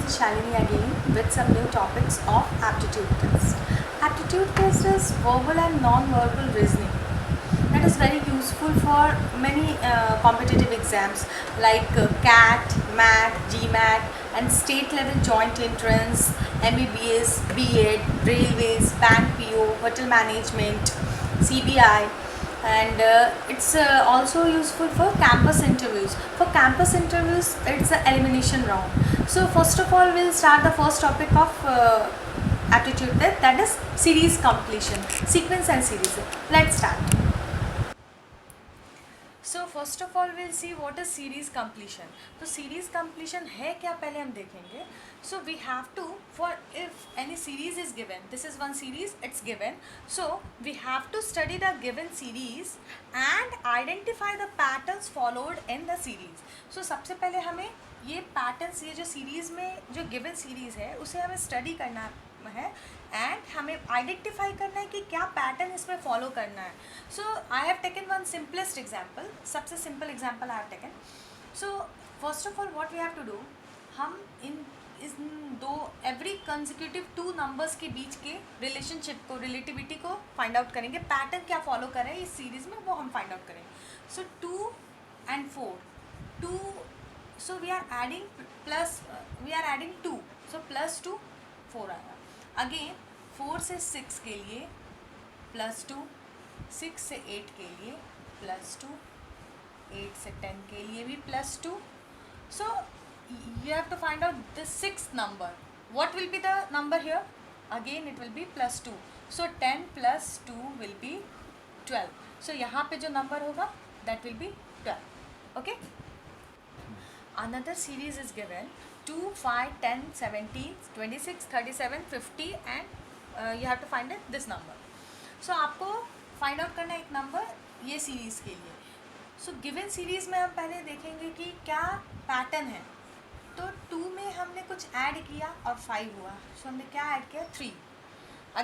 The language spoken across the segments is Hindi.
Shalini again with some new topics of aptitude test. Aptitude test is verbal and non-verbal reasoning. That is very useful for many competitive exams like CAT, MAT, GMAT and state level joint entrance, MBBS, B.Ed, Railways, Bank PO, Hotel Management, CBI, and it's also useful for campus interviews. For campus interviews, it's an elimination round. So first of all, we'll start the first topic of aptitude test, that is series completion, sequence and series. Let's start. So first of all will see what is series completion. तो सीरीज कंप्लीशन है क्या पहले हम देखेंगे. So we have to for if any series is given, this is one series it's given, so we have to study the given series and identify the patterns followed in the series. So सबसे पहले हमें ये पैटर्न्स, ये जो सीरीज़ में जो गिवन सीरीज़ है उसे हमें स्टडी करना है एंड हमें आइडेंटिफाई करना है कि क्या पैटर्न इसमें फॉलो करना है. So I have taken one simplest example, सबसे simple example I have taken. So first of all what we have to do, हम इन दो एवरी कंसेक्यूटिव टू नंबर्स के बीच के रिलेशनशिप को, रिलेटिविटी को फाइंड आउट करेंगे. पैटर्न क्या फॉलो कर रहे हैं इस सीरीज़ में वो हम फाइंड आउट करेंगे. सो 2 and 4, 2, so we are adding we are adding 2, so plus 2 4 आएगा. अगेन 4 से 6 के लिए +2, 6 से 8 के लिए +2, 8 से 10 के लिए भी +2. So you have to find out the sixth number. What will be the number here? Again it will be +2. So 10 plus 2 will be 12. So यहाँ पे जो number होगा that will be 12. Okay? Another series is given 2, 5, 10, 17, 26, 37, 50 and you have to find it this number. So आपको find out करना है एक number ये series के लिए. So given series में हम पहले देखेंगे कि क्या pattern है. तो 2 में हमने कुछ ऐड किया और 5 हुआ. So हमने क्या ऐड किया 3.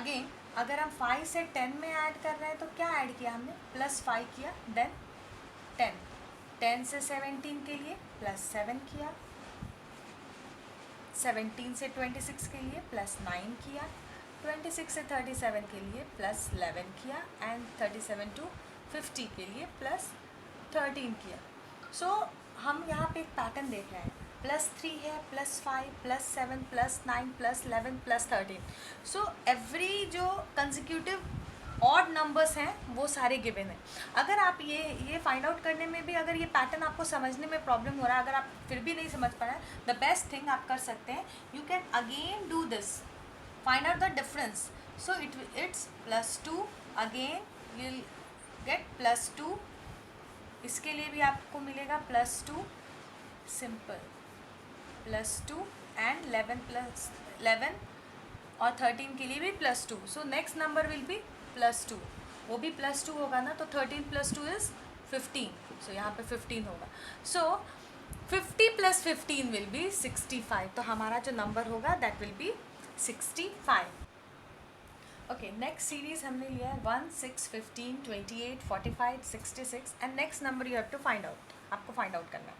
अगेन अगर हम 5 से 10 में ऐड कर रहे हैं तो क्या ऐड किया हमने +5 किया, देन 10. 10 से 17 के लिए +7 किया, 17 से 26 के लिए +9 किया, 26 से 37 के लिए +11 किया एंड 37 to 50 के लिए +13 किया. सो हम यहाँ पे एक पैटर्न देख रहे हैं, +3 है, +5, +7, +9, +11, +13. सो एवरी जो कंसेक्यूटिव ऑड नंबर्स हैं वो सारे गिवन हैं. अगर आप ये फाइंड आउट करने में भी अगर ये पैटर्न आपको समझने में प्रॉब्लम हो रहा है, अगर आप फिर भी नहीं समझ पा रहे हैं, द बेस्ट थिंग आप कर सकते हैं, you can again do this, find out the difference. So it's +2, again will get +2, इसके लिए भी आपको मिलेगा +2, सिंपल +2 एंड 11 और 13 के लिए भी +2. सो नेक्स्ट नंबर विल बी +2, वो भी +2 होगा ना, तो 13 + 2 इज़ 15. सो यहाँ पे 15 होगा. So 50 + 15 will be 65. तो हमारा जो नंबर होगा that will be 65. Okay, next series हमने लिया है 1, 6, 15, 28, 45, 66 and next number you have to find out, आपको फाइंड आउट करना है.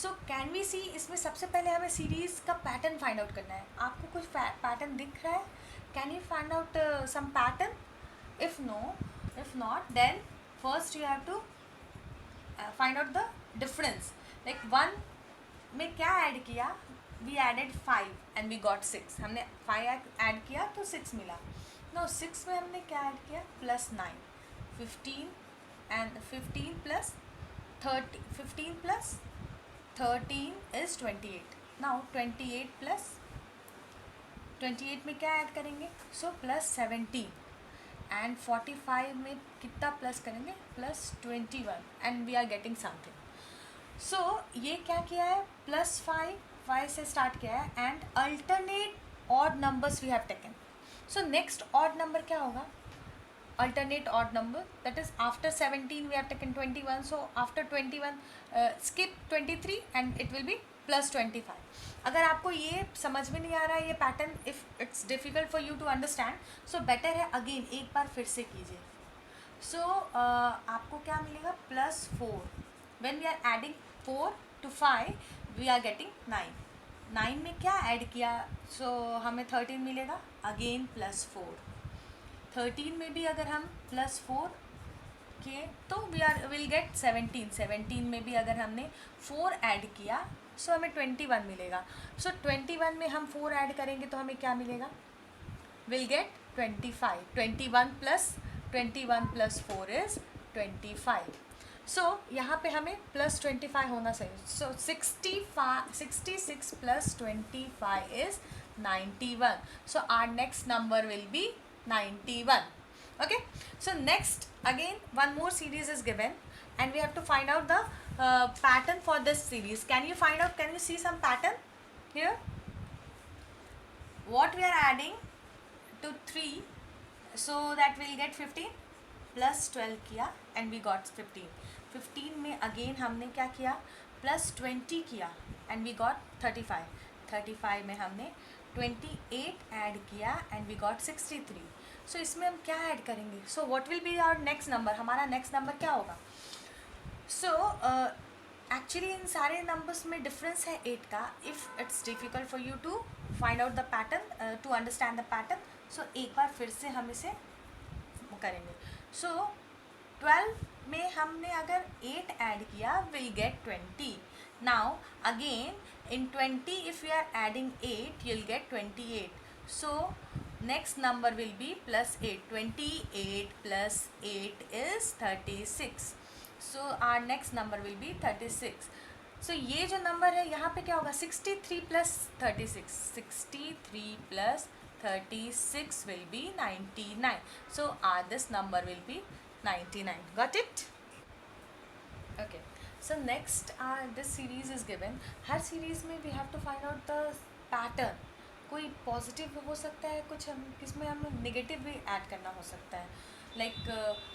सो कैन वी सी, इसमें सबसे पहले हमें सीरीज़ का पैटर्न फाइंड आउट करना है. आपको कुछ पैटर्न दिख रहा है? Can you find out some pattern? If not, then first you have to find out the difference. Like 1 में क्या ऐड किया, we added 5 and we got 6. हमने 5 ऐड किया तो 6 मिला. No, 6 में हमने क्या ऐड किया, +9, 15 and 15 plus 30, 15 plus 13 is 28. Now 28 plus 28 में क्या ऐड करेंगे, so +17 एंड 45 में कितना प्लस करेंगे, +21 and we are getting something. So ये क्या किया है, +5 से स्टार्ट किया है and alternate odd numbers we have taken. So next odd number क्या होगा, alternate odd number, that is after 17 we have taken 21. So after 21 skip 23 and it will be +25. अगर आपको ये समझ में नहीं आ रहा है ये pattern, if it's difficult for you to understand, so better है अगेन एक बार फिर से कीजिए. सो आपको क्या मिलेगा, +4. When we are adding 4 to 5 we are getting 9. 9 में क्या ऐड किया, सो हमें 13 मिलेगा, अगेन +4। 13 में भी अगर हम +4 किए तो विल गेट 17। 17 में भी अगर हमने 4 ऐड किया सो हमें 21 मिलेगा। सो 21 में हम 4 ऐड करेंगे तो हमें क्या मिलेगा, विल गेट 25। 21 + 4 इज़ 25। सो यहाँ पे हमें +25 होना चाहिए। So 66 + 25 is 91। So our next number will be 91. Okay, so next again one more series is given and we have to find out the pattern for this series. Can you find out, can you see some pattern here? What we are adding to 3 so that we'll get 15, +12 किया and we got 15. 15 में again हमने क्या किया, +20 किया and we got 35. 35 में हमने 28 ऐड किया and we got 63. सो इसमें हम क्या ऐड करेंगे, so what will be our next number, हमारा नेक्स्ट नंबर क्या होगा। सो एक्चुअली इन सारे नंबर्स में डिफरेंस है 8 का। If it's difficult for you to find out the pattern, to understand the pattern, so एक बार फिर से हम इसे करेंगे। सो 12 में हमने अगर 8 ऐड किया will get 20। Now again in 20 if you are adding 8 you'll get 28. So next number will be +8. 28 + 8 is 36. So our next number will be 36. So ये जो नंबर है यहाँ पे क्या होगा, 63 + 36. 63 + 36 will be 99. So this number will be 99. Got it? Okay. So next this series is given. Her series में we have to find out the pattern. कोई पॉजिटिव हो सकता है, कुछ हम इसमें हमें नेगेटिव भी ऐड करना हो सकता है, like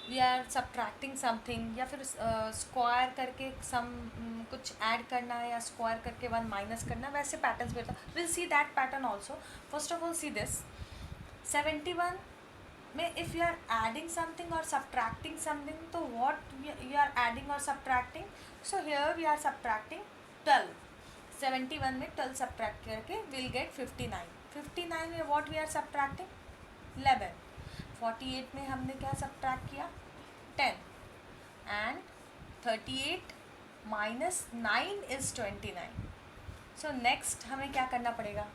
we are subtracting something या फिर स्क्वायर करके सम कुछ ऐड करना है या स्क्वायर करके 1 माइनस करना, वैसे पैटर्न्स भी होता है। Will see that pattern also. First of all see this 71 में if you are adding something और सब्ट्रैक्टिंग समथिंग, तो व्हाट यू आर एडिंग और subtracting, so here we are subtracting 12। 71 में 12 सब्ट्रैक्ट करके विल गेट 59। 59 में व्हाट वी आर सब्ट्रैक्टिंग 11। 48 में हमने क्या सब्ट्रैक्ट किया 10 एंड 38 - 9 इज़ 29। सो नेक्स्ट हमें क्या करना पड़ेगा,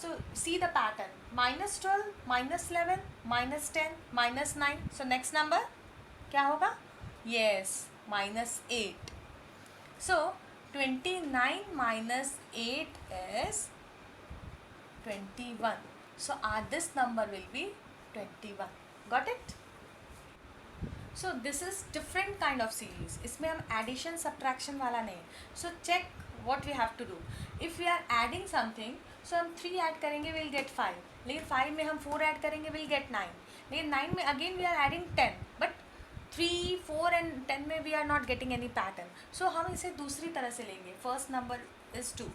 so see the pattern, -12 -11 -10 -9। So next number क्या होगा, yes -8। So 29 - 8 is 21. So this number will be 21. Got it? So this is different kind of series. इसमें हम addition subtraction वाला नहीं। So check what we have to do. If we are adding something, so हम 3 ऐड करेंगे we'll get 5. लेकिन 5 में हम 4 ऐड करेंगे we'll get 9. लेकिन 9 में again we are adding 10. But 3, 4 and 10 में we are not getting any pattern. So हम इसे दूसरी तरह से लेंगे। First number is 2.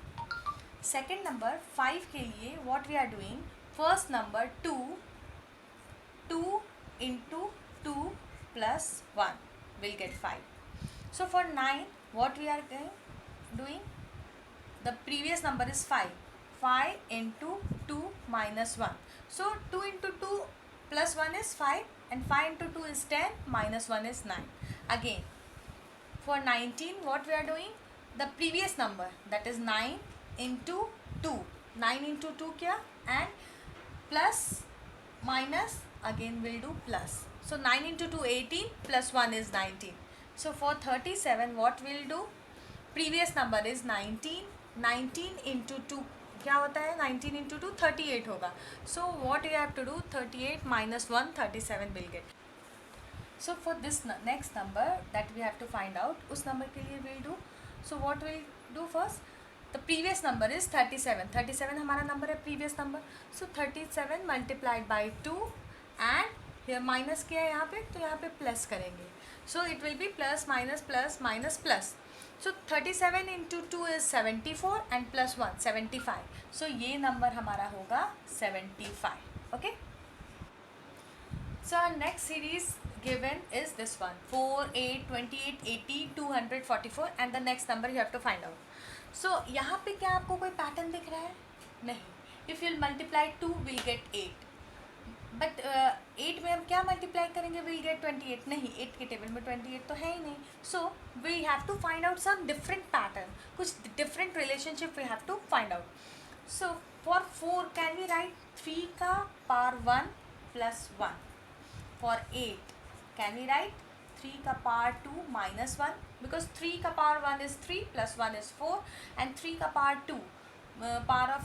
Second number 5 के लिए what we are doing, first number 2 into 2 plus 1 will get 5. So for 9 what we are doing, the previous number is 5. 5 into 2 minus 1. So 2 into 2 plus 1 is 5 and 5 into 2 is 10 minus 1 is 9. Again for 19 what we are doing, the previous number, that is 9 into 2. 9 into 2 क्या, and plus minus again we'll do plus. So 9 into 2 18 plus 1 is 19. So for 37 what we'll do, previous number is 19. 19 into 2 क्या होता है, 19 into 2 38 होगा. So what you have to do, 38 minus 1 37 will get. So for this next number that we have to find out, उस number के लिए we'll do, so what we'll do first, the previous number is 37. 37 हमारा number है previous number. So 37 multiplied by 2 and here minus किया है यहाँ पे, तो यहाँ पे plus करेंगे. So it will be plus minus plus minus plus. So 37 into 2 is 74 and plus 1 75. So ये number हमारा होगा 75. Okay. So our next series given is this one, 4, 8, 28, 80, 244 and the next number you have to find out. So यहाँ पे क्या आपको कोई पैटर्न दिख रहा है? नहीं. If you'll multiply 2, we'll get 8. But 8 में हम क्या मल्टीप्लाई करेंगे, विल गेट 28. नहीं, 8 के टेबल में 28 तो है ही नहीं. So we have to find out some different pattern, कुछ different relationship we have to find out. So for 4 can we write 3 का power 1 plus 1. For 8 can we write 3 का पावर 2 माइनस 1, बिकॉज 3 का power 1 is 3 plus 1 is 4 and 3 का power 2 power of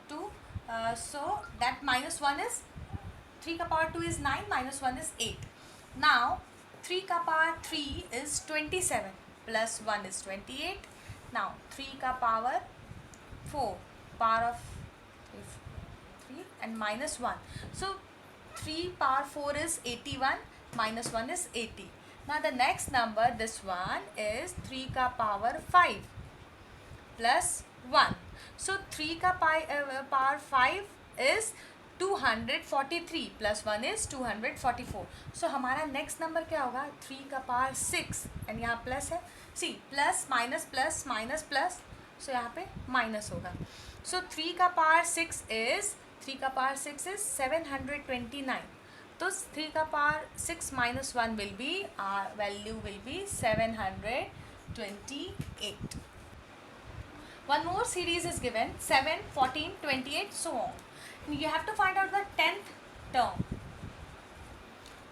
2, so that minus 1 is 3 का power 2 is 9 minus 1 is 8. Now 3 का power 3 is 27 plus 1 is 28. Now 3 का power 4 power of 3 and minus 1. So 3 power 4 is 81 minus 1 is 80. Now the next number, this one is 3 का power 5 plus 1. So 3 का power 5 is 243 plus 1 is 244. So हमारा नेक्स्ट नंबर क्या होगा, 3 का पावर 6 एंड यहाँ प्लस है. See plus minus plus minus plus, so यहाँ पे माइनस होगा. सो 3 का पावर 6 इज 729. तो 3 का power 6 minus 1 will be, our value will be 728. One more series is given, 7, 14, 28, so on. You have to find out the 10th term.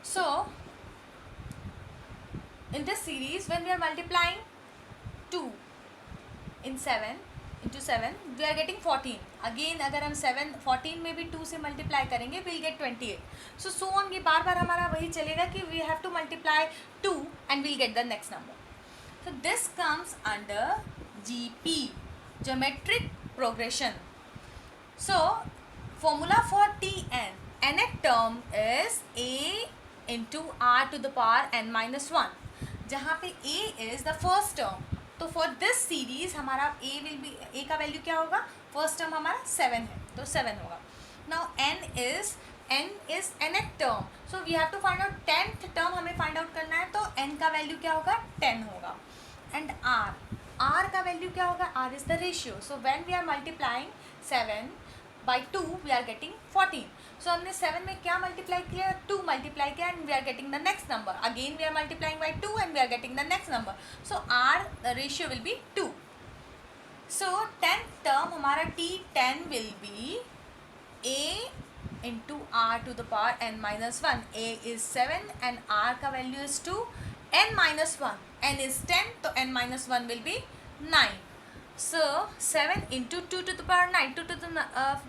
So in this series, when we are multiplying 2 in 7 into 7, we are getting 14. Again अगर हम 14 में भी 2 से मल्टीप्लाई करेंगे, we'll get 28. So on, ये बार बार हमारा वही चलेगा कि we have to multiply 2 and we'll get the next number. So this comes under GP, geometric progression. So formula for Tn, nth term is a into r to the power n minus 1, जहाँ पे a is the first term. तो for this series हमारा a will be, a का वैल्यू क्या होगा, फर्स्ट टर्म हमारा 7 है तो 7 होगा. Now n is nth term, so we have to find out 10th term हमें फाइंड आउट करना है, तो n का वैल्यू क्या होगा, 10 होगा. एंड r का वैल्यू क्या होगा, r is the ratio. So when we are multiplying 7 by 2 we are getting 14. So हमने 7 में क्या मल्टीप्लाई किया, 2 मल्टीप्लाई किया and we are getting the next number. Again we are multiplying by 2 and we are getting the next number. So our ratio will be 2. So 10th term हमारा T10 will be a into r to the power n minus 1. a is 7 and r का value is 2, n minus 1, n is 10, तो n minus 1 will be 9. So 7 into 2 to the power 9, 2 to the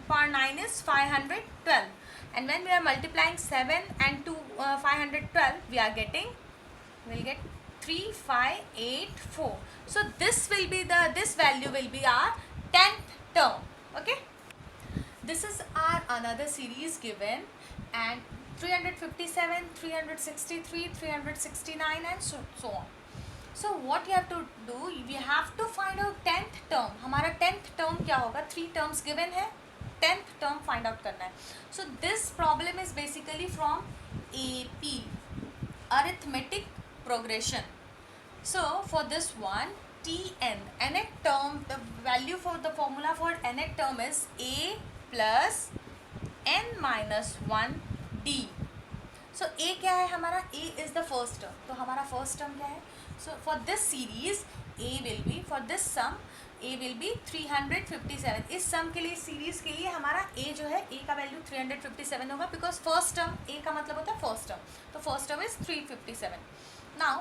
power 9 is 512. And when we are multiplying 7 and 512, we'll get 3584. So this value will be our 10th term. Okay. This is our another series given, and 357, 363, 369 and so on. So what you have to do, we have to find out 10th term. हमारा 10th term क्या होगा, 3 terms given है, 10th term find out करना है. So this problem is basically from AP, arithmetic progression. So for this one, Tn, nth term, the value for the formula for nth term is a plus n minus 1d. So a क्या है हमारा, a is the first term. तो हमारा first term क्या है, so for this series a will be, for this sum a will be 357. इस sum के लिए, सीरीज के लिए हमारा a जो है, a का वैल्यू 357 होगा, बिकॉज फर्स्ट टर्म, a का मतलब होता है फर्स्ट टर्म, तो first term is 357. Now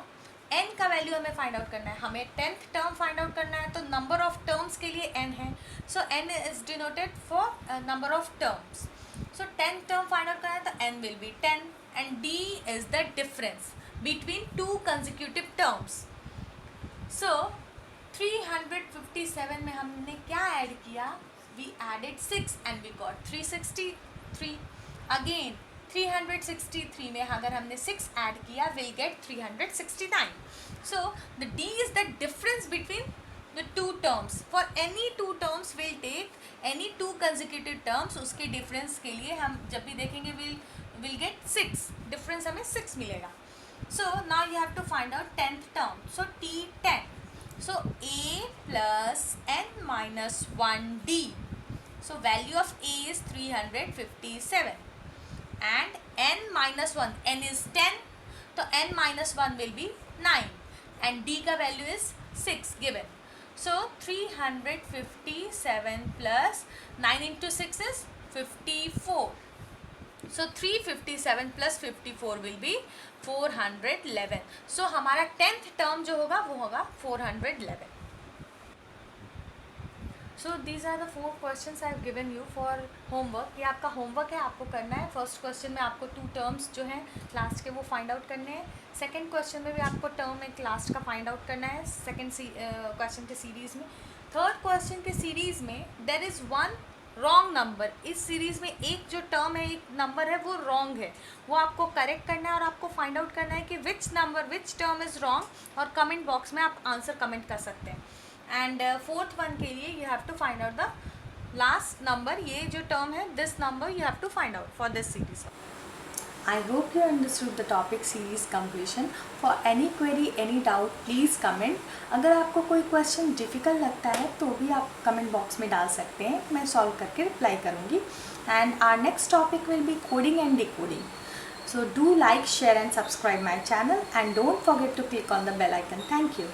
n का वैल्यू हमें फाइंड आउट करना है, हमें 10th टर्म फाइंड आउट करना है, तो नंबर ऑफ टर्म्स के लिए n है, सो n is denoted for number of terms. So 10th term find out करना है, तो n will be 10 and d is the difference between 2 consecutive terms. So 357 में हमने क्या ऐड किया, we added 6 and we got 363. Again 363 में अगर हमने 6 ऐड किया, we'll get 369. So the d is the difference between the 2 terms. For any 2 terms we'll take any 2 consecutive terms, उसके difference के लिए हम जब भी देखेंगे we'll get 6, difference हमें 6 मिलेगा. So now you have to find out 10th term. So T10. So a plus n minus 1d. So value of A is 357 and n minus 1, n is 10, so n minus 1 will be 9 and D का value is 6 given. So 357 plus 9 into 6 is 54. So 357 plus 54 will be 411. So हमारा 10th term जो होगा वो होगा 411. So these are the 4 questions I have given you for homework. ये आपका homework है, आपको करना है. फर्स्ट क्वेश्चन में आपको 2 terms जो हैं लास्ट के वो फाइंड आउट करने हैं. सेकेंड क्वेश्चन में भी आपको टर्म एक लास्ट का फाइंड आउट करना है सेकेंड क्वेश्चन के सीरीज़ में. थर्ड क्वेश्चन के सीरीज़ में there is one wrong number. इस सीरीज़ में एक जो टर्म है, एक नंबर है, वो रॉन्ग है. वो आपको करेक्ट करना है और आपको फाइंड आउट करना है कि विच टर्म इज़ रॉन्ग, और कमेंट बॉक्स में आप आंसर कमेंट कर सकते हैं. एंड फोर्थ वन के लिए you have to find out the last number. ये जो टर्म है, this number you have to find out for this series. I hope you understood the topic series completion. For any query, any doubt, please comment. अगर आपको कोई क्वेश्चन डिफ़िकल्ट लगता है तो भी आप कमेंट बॉक्स में डाल सकते हैं, मैं सॉल्व करके रिप्लाई करूँगी. And our next topic will be coding and decoding. So do like, share and subscribe my channel and don't forget to click on the bell icon. Thank you.